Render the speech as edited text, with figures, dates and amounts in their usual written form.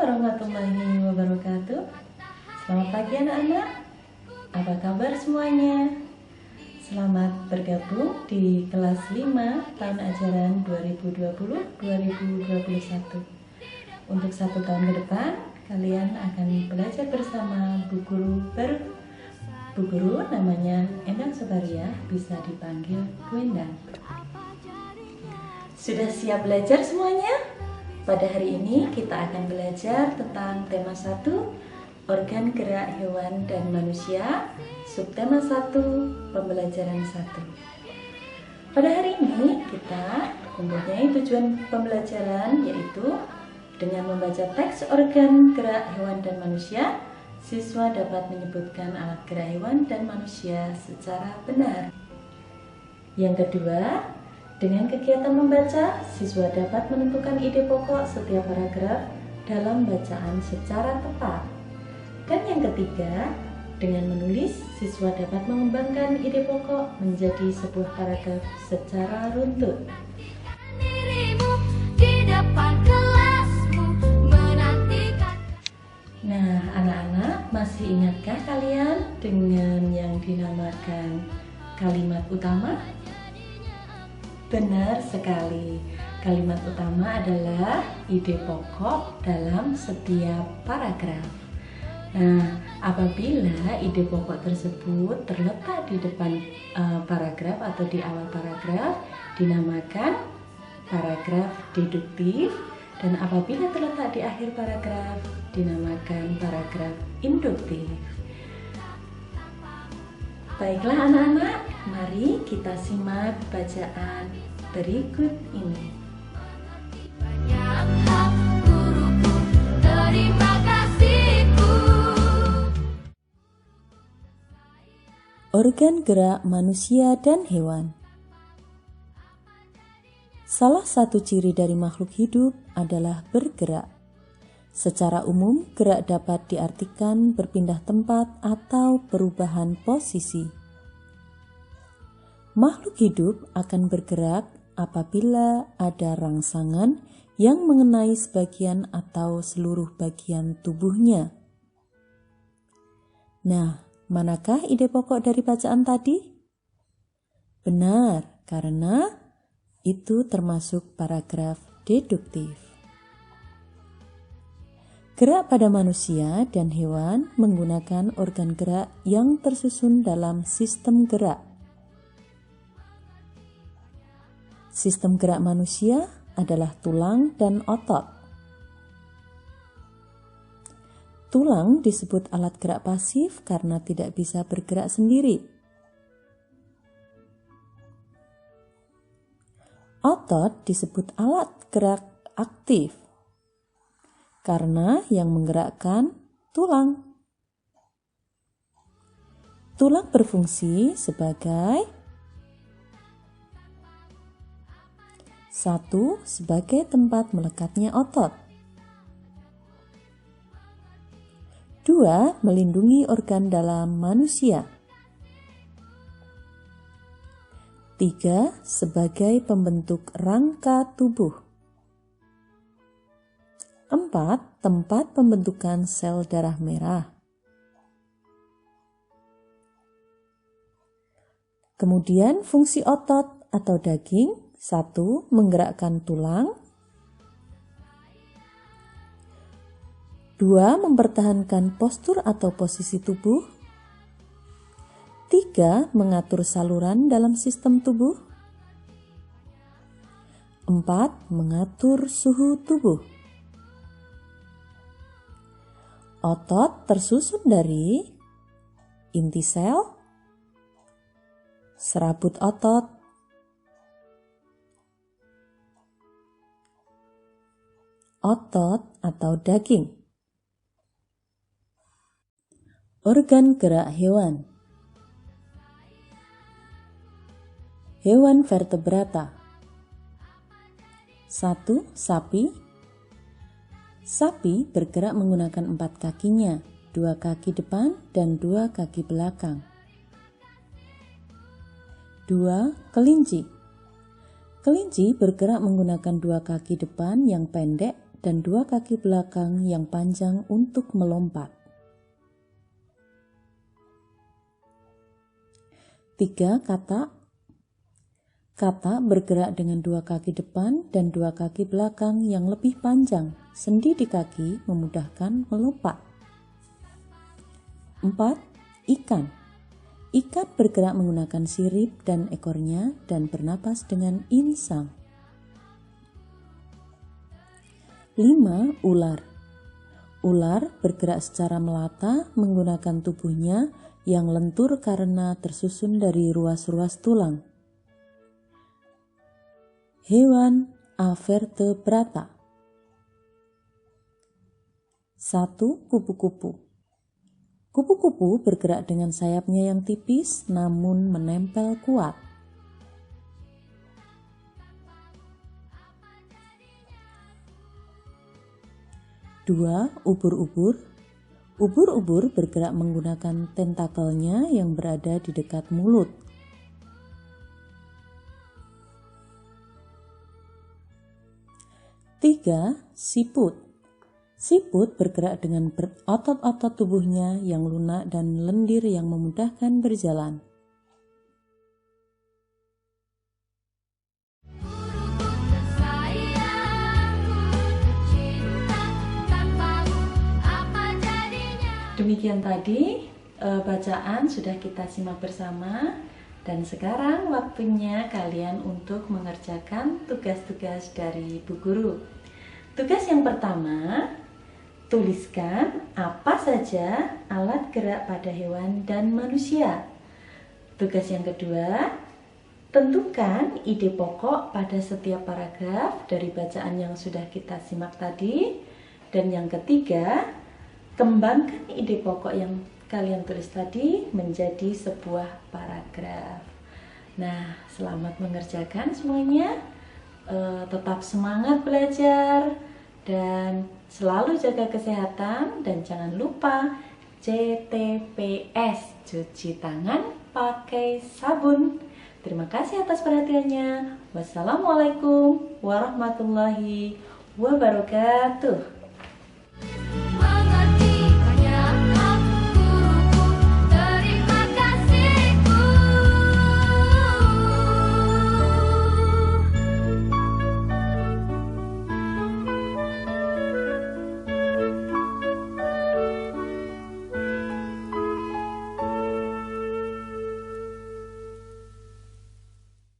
warahmatullahi wabarakatuh. Selamat pagi anak-anak. Apa kabar semuanya? Selamat bergabung di kelas 5 tahun ajaran 2020-2021. Untuk 1 tahun ke depan, kalian akan belajar bersama bu guru baru. Bu guru namanya Endang Sobaria, bisa dipanggil Bu Endang. Sudah siap belajar semuanya? Pada hari ini kita akan belajar tentang tema 1, organ gerak hewan dan manusia, subtema 1, pembelajaran 1. Pada hari ini kita mempunyai tujuan pembelajaran, yaitu dengan membaca teks organ gerak hewan dan manusia, siswa dapat menyebutkan alat gerak hewan dan manusia secara benar. Yang kedua, dengan kegiatan membaca, siswa dapat menentukan ide pokok setiap paragraf dalam bacaan secara tepat. Dan yang ketiga, dengan menulis, siswa dapat mengembangkan ide pokok menjadi sebuah paragraf secara runtut. Nah, anak-anak, masih ingatkah kalian dengan yang dinamakan kalimat utama? Benar sekali, kalimat utama adalah ide pokok dalam setiap paragraf. Nah, apabila ide pokok tersebut terletak di depan paragraf atau di awal paragraf, dinamakan paragraf deduktif, dan apabila terletak di akhir paragraf, dinamakan paragraf induktif. Baiklah anak-anak, mari kita simak bacaan berikut ini. Organ gerak manusia dan hewan. Salah satu ciri dari makhluk hidup adalah bergerak. Secara umum, gerak dapat diartikan berpindah tempat atau perubahan posisi. Makhluk hidup akan bergerak apabila ada rangsangan yang mengenai sebagian atau seluruh bagian tubuhnya. Nah, manakah ide pokok dari bacaan tadi? Benar, karena itu termasuk paragraf deduktif. Gerak pada manusia dan hewan menggunakan organ gerak yang tersusun dalam sistem gerak. Sistem gerak manusia adalah tulang dan otot. Tulang disebut alat gerak pasif karena tidak bisa bergerak sendiri. Otot disebut alat gerak aktif karena yang menggerakkan tulang. Tulang berfungsi sebagai 1. Sebagai tempat melekatnya otot. 2. Melindungi organ dalam manusia. 3. Sebagai pembentuk rangka tubuh. 4. Tempat pembentukan sel darah merah. Kemudian fungsi otot atau daging. 1. Menggerakkan tulang. 2. Mempertahankan postur atau posisi tubuh. 3. Mengatur saluran dalam sistem tubuh. 4. Mengatur suhu tubuh. Otot tersusun dari inti sel, serabut otot, otot atau daging. Organ gerak hewan. Hewan vertebrata. 1. Sapi. Sapi bergerak menggunakan 4 kakinya, 2 kaki depan dan 2 kaki belakang. 2. Kelinci. Kelinci bergerak menggunakan 2 kaki depan yang pendek dan 2 kaki belakang yang panjang untuk melompat. 3. Katak. Katak bergerak dengan 2 kaki depan dan 2 kaki belakang yang lebih panjang. Sendi di kaki memudahkan melompat. 4. Ikan. Ikan bergerak menggunakan sirip dan ekornya dan bernapas dengan insang. 5. Ular. Ular bergerak secara melata menggunakan tubuhnya yang lentur karena tersusun dari ruas-ruas tulang. Hewan avertebrata. 1. Kupu-kupu. Kupu-kupu bergerak dengan sayapnya yang tipis namun menempel kuat. 2. Ubur-ubur. Ubur-ubur bergerak menggunakan tentakelnya yang berada di dekat mulut. 3. Siput. Siput bergerak dengan otot-otot tubuhnya yang lunak dan lendir yang memudahkan berjalan. Demikian tadi bacaan sudah kita simak bersama, dan sekarang waktunya kalian untuk mengerjakan tugas-tugas dari Bu Guru. Tugas yang pertama, tuliskan apa saja alat gerak pada hewan dan manusia. Tugas yang kedua, tentukan ide pokok pada setiap paragraf dari bacaan yang sudah kita simak tadi. Dan yang ketiga, kembangkan ide pokok yang kalian tulis tadi menjadi sebuah paragraf. Nah, selamat mengerjakan semuanya. Tetap semangat belajar dan selalu jaga kesehatan, dan jangan lupa CTPS, cuci tangan pakai sabun. Terima kasih atas perhatiannya. Wassalamualaikum warahmatullahi wabarakatuh.